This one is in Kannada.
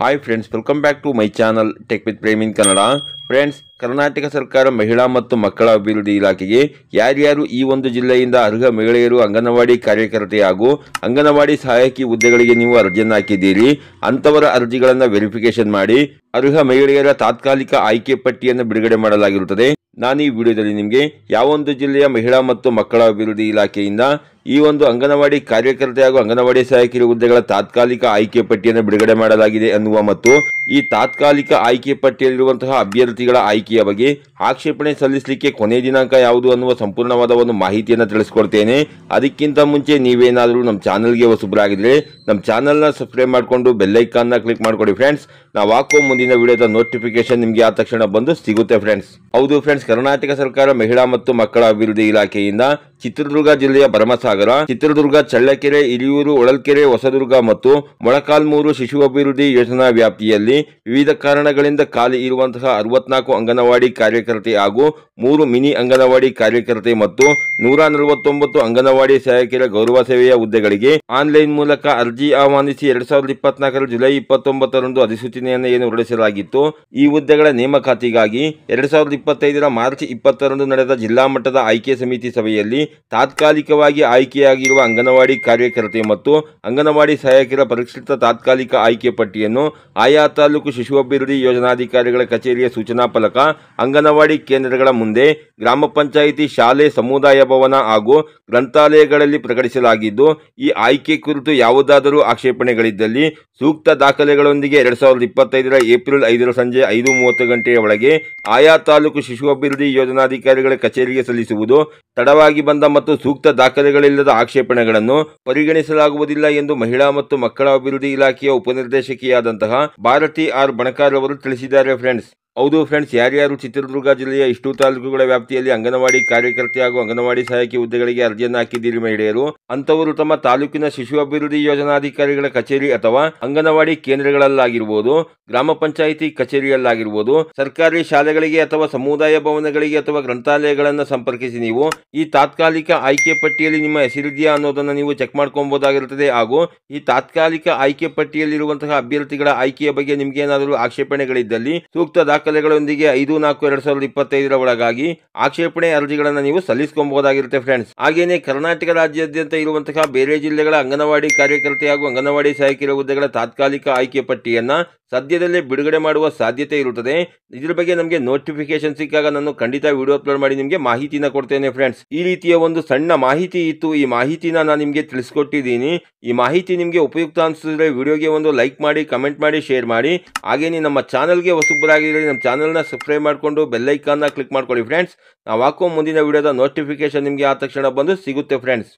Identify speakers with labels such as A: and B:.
A: Hi friends, welcome back to my channel tech with Prem in Kannada. Friends, Karnataka ಸರ್ಕಾರ ಮಹಿಳಾ ಮತ್ತು ಮಕ್ಕಳ ಅಭಿವೃದ್ಧಿ ಇಲಾಖೆಗೆ ಯಾರ್ಯಾರು ಈ ಒಂದು ಜಿಲ್ಲೆಯಿಂದ ಅರ್ಹ ಮಹಿಳೆಯರು ಅಂಗನವಾಡಿ ಕಾರ್ಯಕರ್ತೆ ಹಾಗೂ ಅಂಗನವಾಡಿ ಸಹಾಯಕಿ ಹುದ್ದೆಗಳಿಗೆ ನೀವು ಅರ್ಜಿಯನ್ನು ಹಾಕಿದ್ದೀರಿ ಅಂಥವರ ಅರ್ಜಿಗಳನ್ನು ವೆರಿಫಿಕೇಶನ್ ಮಾಡಿ ಅರ್ಹ ಮಹಿಳೆಯರ ತಾತ್ಕಾಲಿಕ ಆಯ್ಕೆ ಪಟ್ಟಿಯನ್ನು ಬಿಡುಗಡೆ ಮಾಡಲಾಗಿರುತ್ತದೆ. ನಾನು ಈ ವಿಡಿಯೋದಲ್ಲಿ ನಿಮಗೆ ಯಾವೊಂದು ಜಿಲ್ಲೆಯ ಮಹಿಳಾ ಮತ್ತು ಮಕ್ಕಳ ಅಭಿವೃದ್ಧಿ ಇಲಾಖೆಯಿಂದ ಈ ಒಂದು ಅಂಗನವಾಡಿ ಕಾರ್ಯಕರ್ತೆ ಹಾಗೂ ಅಂಗನವಾಡಿ ಸಹಾಯಕಿಯರ ಹುದ್ದೆಗಳ ತಾತ್ಕಾಲಿಕ ಆಯ್ಕೆ ಪಟ್ಟಿಯನ್ನು ಬಿಡುಗಡೆ ಮಾಡಲಾಗಿದೆ ಅನ್ನುವ ಮತ್ತು ಈ ತಾತ್ಕಾಲಿಕ ಆಯ್ಕೆ ಪಟ್ಟಿಯಲ್ಲಿರುವಂತಹ ಅಭ್ಯರ್ಥಿಗಳ ಆಯ್ಕೆಯ ಬಗ್ಗೆ ಆಕ್ಷೇಪಣೆ ಸಲ್ಲಿಸಲಿಕ್ಕೆ ಕೊನೆ ದಿನಾಂಕ ಯಾವುದು ಅನ್ನುವ ಸಂಪೂರ್ಣವಾದ ಒಂದು ಮಾಹಿತಿಯನ್ನು ತಿಳಿಸ್ಕೊಡ್ತೇನೆ. ಅದಕ್ಕಿಂತ ಮುಂಚೆ ನೀವೇನಾದರೂ ನಮ್ಮ ಚಾನಲ್ಗೆ ಹೊಸಬರಾಗಿದ್ರೆ ನಮ್ಮ ಚಾನಲ್ನ ಸಬ್ಸ್ಕ್ರೈಬ್ ಮಾಡಿಕೊಂಡು ಬೆಲ್ಲೈಕಾನ್ನ ಕ್ಲಿಕ್ ಮಾಡಿಕೊಡಿ ಫ್ರೆಂಡ್ಸ್. ನಾವು ಹಾಕೋ ಮುಂದಿನ ವಿಡಿಯೋದ ನೋಟಿಫಿಕೇಶನ್ ನಿಮಗೆ ಆ ತಕ್ಷಣ ಬಂದು ಸಿಗುತ್ತೆ ಫ್ರೆಂಡ್ಸ್. ಹೌದು ಫ್ರೆಂಡ್ಸ್, ಕರ್ನಾಟಕ ಸರ್ಕಾರ ಮಹಿಳಾ ಮತ್ತು ಮಕ್ಕಳ ಅಭಿವೃದ್ಧಿ ಇಲಾಖೆಯಿಂದ ಚಿತ್ರದುರ್ಗ ಜಿಲ್ಲೆಯ ಭರಮಸಾಗರ, ಚಿತ್ರದುರ್ಗ, ಚಳ್ಳಕೆರೆ, ಹಿರಿಯೂರು, ಹೊಳಲ್ಕೆರೆ, ಹೊಸದುರ್ಗ ಮತ್ತು ಮೊಳಕಾಲ್ಮೂರು ಶಿಶು ಅಭಿವೃದ್ಧಿ ಯೋಜನಾ ವ್ಯಾಪ್ತಿಯಲ್ಲಿ ವಿವಿಧ ಕಾರಣಗಳಿಂದ ಖಾಲಿ ಇರುವಂತಹ 64 ಅಂಗನವಾಡಿ ಕಾರ್ಯಕರ್ತೆ ಹಾಗೂ 3 ಮಿನಿ ಅಂಗನವಾಡಿ ಕಾರ್ಯಕರ್ತೆ ಮತ್ತು 149 ಅಂಗನವಾಡಿ ಸಹಾಯಕಿಯರ ಗೌರವ ಸೇವೆಯ ಹುದ್ದೆಗಳಿಗೆ ಆನ್ಲೈನ್ ಮೂಲಕ ಅರ್ಜಿ ಆಹ್ವಾನಿಸಿ 2024 ಜುಲೈ 29ರಂದು ಅಧಿಸೂಚನೆಯನ್ನು ಹೊರಡಿಸಲಾಗಿತ್ತು. ಈ ಹುದ್ದೆಗಳ ನೇಮಕಾತಿಗಾಗಿ 2025 ಮಾರ್ಚ್ 20ರಂದು ನಡೆದ ಜಿಲ್ಲಾ ಮಟ್ಟದ ಆಯ್ಕೆ ಸಮಿತಿ ಸಭೆಯಲ್ಲಿ ತಾತ್ಕಾಲಿಕವಾಗಿ ಆಯ್ಕೆಯಾಗಿರುವ ಅಂಗನವಾಡಿ ಕಾರ್ಯಕರ್ತೆ ಮತ್ತು ಅಂಗನವಾಡಿ ಸಹಾಯಕಿಯರ ಪರಿಷ್ಕೃತ ತಾತ್ಕಾಲಿಕ ಆಯ್ಕೆ ಪಟ್ಟಿಯನ್ನು ಆಯಾ ತಾಲೂಕು ಶಿಶು ಅಭಿವೃದ್ಧಿ ಯೋಜನಾಧಿಕಾರಿಗಳ ಕಚೇರಿಯ ಸೂಚನಾ ಫಲಕ, ಅಂಗನವಾಡಿ ಕೇಂದ್ರಗಳ ಮುಂದೆ, ಗ್ರಾಮ ಪಂಚಾಯಿತಿ, ಶಾಲೆ, ಸಮುದಾಯ ಭವನ ಹಾಗೂ ಗ್ರಂಥಾಲಯಗಳಲ್ಲಿ ಪ್ರಕಟಿಸಲಾಗಿದ್ದು, ಈ ಆಯ್ಕೆ ಕುರಿತು ಯಾವುದಾದರೂ ಆಕ್ಷೇಪಣೆಗಳಿದ್ದಲ್ಲಿ ಸೂಕ್ತ ದಾಖಲೆಗಳೊಂದಿಗೆ 2025 ಏಪ್ರಿಲ್ 5 ಸಂಜೆ 5:30 ಗಂಟೆಯ ಒಳಗೆ ಆಯಾ ತಾಲೂಕು ಶಿಶು ಅಭಿವೃದ್ಧಿ ಯೋಜನಾಧಿಕಾರಿಗಳ ಕಚೇರಿಗೆ ಸಲ್ಲಿಸುವುದು. ತಡವಾಗಿ ಬಂದ ಮತ್ತು ಸೂಕ್ತ ದಾಖಲೆಗಳಿಲ್ಲದ ಆಕ್ಷೇಪಣೆಗಳನ್ನು ಪರಿಗಣಿಸಲಾಗುವುದಿಲ್ಲ ಎಂದು ಮಹಿಳಾ ಮತ್ತು ಮಕ್ಕಳ ಅಭಿವೃದ್ಧಿ ಇಲಾಖೆಯ ಉಪನಿರ್ದೇಶಕಿಯಾದಂತಹ ಭಾರತಿ ಆರ್ ಬಣಕಾರ್ ಅವರು ತಿಳಿಸಿದ್ದಾರೆ ಫ್ರೆಂಡ್ಸ್. ಹೌದು ಫ್ರೆಂಡ್ಸ್, ಯಾರ್ಯಾರು ಚಿತ್ರದುರ್ಗ ಜಿಲ್ಲೆಯ ಇಷ್ಟು ತಾಲೂಕುಗಳ ವ್ಯಾಪ್ತಿಯಲ್ಲಿ ಅಂಗನವಾಡಿ ಕಾರ್ಯಕರ್ತೆ ಹಾಗೂ ಅಂಗನವಾಡಿ ಸಹಾಯಕಿ ಹುದ್ದೆಗಳಿಗೆ ಅರ್ಜಿಯನ್ನು ಹಾಕಿದ್ದೀರಿ ಮಹಿಳೆಯರು, ಅಂತವರು ತಮ್ಮ ತಾಲೂಕಿನ ಶಿಶು ಅಭಿವೃದ್ಧಿ ಯೋಜನಾಧಿಕಾರಿಗಳ ಕಚೇರಿ ಅಥವಾ ಅಂಗನವಾಡಿ ಕೇಂದ್ರಗಳಲ್ಲಾಗಿರ್ಬೋದು, ಗ್ರಾಮ ಪಂಚಾಯಿತಿ ಕಚೇರಿಯಲ್ಲಾಗಿರ್ಬೋದು, ಸರ್ಕಾರಿ ಶಾಲೆಗಳಿಗೆ ಅಥವಾ ಸಮುದಾಯ ಭವನಗಳಿಗೆ ಅಥವಾ ಗ್ರಂಥಾಲಯಗಳನ್ನು ಸಂಪರ್ಕಿಸಿ ನೀವು ಈ ತಾತ್ಕಾಲಿಕ ಆಯ್ಕೆ ಪಟ್ಟಿಯಲ್ಲಿ ನಿಮ್ಮ ಹೆಸರಿದೆಯಾ ಅನ್ನೋದನ್ನು ನೀವು ಚೆಕ್ ಮಾಡ್ಕೊಬಹುದಾಗಿರುತ್ತದೆ. ಹಾಗೂ ಈ ತಾತ್ಕಾಲಿಕ ಆಯ್ಕೆ ಪಟ್ಟಿಯಲ್ಲಿರುವಂತಹ ಅಭ್ಯರ್ಥಿಗಳ ಆಯ್ಕೆಯ ಬಗ್ಗೆ ನಿಮ್ಗೆ ಏನಾದರೂ ಆಕ್ಷೇಪಣೆಗಳಿದ್ದಲ್ಲಿ ಸೂಕ್ತ ದಾಖಲೆಗಳೊಂದಿಗೆ 5/4/2025 ಒಳಗಾಗಿ ಆಕ್ಷೇಪಣೆ ಅರ್ಜಿಗಳನ್ನು ನೀವು ಸಲ್ಲಿಸಬಹುದಾಗಿರುತ್ತೆ ಫ್ರೆಂಡ್ಸ್. ಹಾಗೇನೆ ಕರ್ನಾಟಕ ರಾಜ್ಯಾದ್ಯಂತ ಇರುವಂತಹ ಬೇರೆ ಜಿಲ್ಲೆಗಳ ಅಂಗನವಾಡಿ ಕಾರ್ಯಕರ್ತೆ ಹಾಗೂ ಅಂಗನವಾಡಿ ಸಹಾಯಕಿಯರ ಹುದ್ದೆಗಳ ತಾತ್ಕಾಲಿಕ ಆಯ್ಕೆ ಪಟ್ಟಿಯನ್ನ ಸದ್ಯದಲ್ಲೇ ಬಿಡುಗಡೆ ಮಾಡುವ ಸಾಧ್ಯತೆ ಇರುತ್ತದೆ. ಇದ್ರ ಬಗ್ಗೆ ನಮಗೆ ನೋಟಿಫಿಕೇಶನ್ ಸಿಕ್ಕಾಗ ನಾನು ಖಂಡಿತ ವಿಡಿಯೋ ಅಪ್ಲೋಡ್ ಮಾಡಿ ನಿಮಗೆ ಮಾಹಿತಿನ ಕೊಡ್ತೇನೆ ಫ್ರೆಂಡ್ಸ್. ಈ ರೀತಿಯ ಒಂದು ಸಣ್ಣ ಮಾಹಿತಿ ಇತ್ತು, ಈ ಮಾಹಿತಿನ ನಾನು ನಿಮಗೆ ತಿಳಿಸ್ಕೊಟ್ಟಿದ್ದೀನಿ. ಈ ಮಾಹಿತಿ ನಿಮಗೆ ಉಪಯುಕ್ತ ಅನಿಸಿದ್ರೆ ವಿಡಿಯೋಗೆ ಒಂದು ಲೈಕ್ ಮಾಡಿ, ಕಮೆಂಟ್ ಮಾಡಿ, ಶೇರ್ ಮಾಡಿ. ಹಾಗೇನೆ ನಮ್ಮ ಚಾನಲ್ಗೆ ಹೊಸಬರಾಗಿದ್ದರೆ ನಮ್ಮ ಚಾನಲ್ನ ಸಬ್ಸ್ಕ್ರೈಬ್ ಮಾಡಿಕೊಂಡು ಬೆಲ್ಲೈಕಾನ್ನ ಕ್ಲಿಕ್ ಮಾಡ್ಕೊಳ್ಳಿ ಫ್ರೆಂಡ್ಸ್. ನಾವು ಹಾಕೋ ಮುಂದಿನ ವಿಡಿಯೋದ ನೋಟಿಫಿಕೇಶನ್ ನಿಮಗೆ ಆ ತಕ್ಷಣ ಬಂದು ಸಿಗುತ್ತೆ ಫ್ರೆಂಡ್ಸ್.